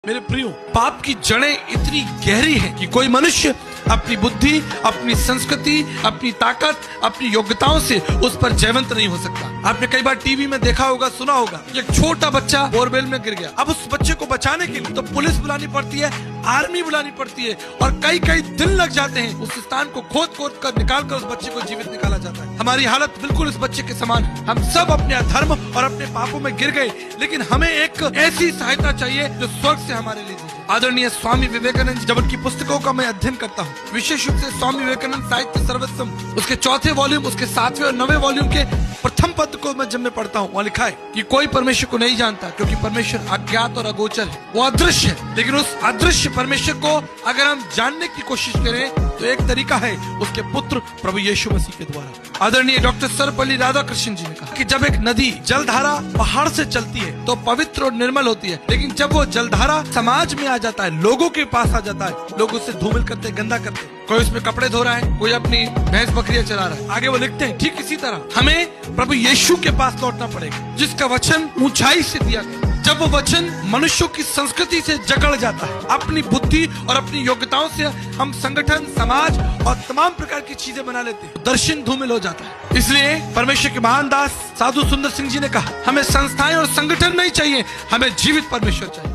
मेरे प्रियो, पाप की जड़ें इतनी गहरी हैं कि कोई मनुष्य अपनी बुद्धि, अपनी संस्कृति, अपनी ताकत, अपनी योग्यताओं से उस पर जयवंत नहीं हो सकता। आपने कई बार टीवी में देखा होगा, सुना होगा, एक छोटा बच्चा बोरवेल में गिर गया। अब उस बच्चे को बचाने के लिए तो पुलिस बुलानी पड़ती है, आर्मी बुलानी पड़ती है और कई कई दिन लग जाते हैं। उस स्थान को खोद खोद कर निकाल कर उस बच्चे को जीवित निकाला जाता है। हमारी हालत बिल्कुल इस बच्चे के समान है। हम सब अपने अधर्म और अपने पापों में गिर गए, लेकिन हमें एक ऐसी सहायता चाहिए जो स्वर्ग से हमारे लिए दे। आदरणीय स्वामी विवेकानंद, जब उनकी पुस्तकों का मैं अध्ययन करता हूँ, विशेष रूप से स्वामी विवेकानंद साहित्य सर्वस्वम, उसके चौथे वॉल्यूम, उसके 7वें और 9वें वॉल्यूम के प्रथम पद को मैं जब मैं पढ़ता हूँ, वहाँ लिखा है कि कोई परमेश्वर को नहीं जानता, क्योंकि परमेश्वर अज्ञात और अगोचर है, वो अदृश्य है। लेकिन उस अदृश्य परमेश्वर को अगर हम जानने की कोशिश करें तो एक तरीका है उसके पुत्र प्रभु यीशु मसीह के द्वारा। आदरणीय डॉक्टर सर्वपल्ली राधाकृष्णन जी ने कहा कि जब एक नदी जलधारा पहाड़ से चलती है तो पवित्र और निर्मल होती है, लेकिन जब वो जलधारा समाज में आ जाता है, लोगों के पास आ जाता है, लोग उससे धूमिल करते, गंदा करते, कोई उसमें कपड़े धो रहा है, कोई अपनी भैंस बकरियां चला रहा है। आगे वो लिखते हैं, ठीक इसी तरह हमें प्रभु यीशु के पास लौटना पड़ेगा, जिसका वचन ऊंचाई से दिया गया। जब वो वचन मनुष्यों की संस्कृति से जकड़ जाता है, अपनी बुद्धि और अपनी योग्यताओं से हम संगठन, समाज और तमाम प्रकार की चीजें बना लेते हैं, दर्शन धूमिल हो जाता है। इसलिए परमेश्वर के महान दास साधु सुंदर सिंह जी ने कहा, हमें संस्थाएं और संगठन नहीं चाहिए, हमें जीवित परमेश्वर चाहिए।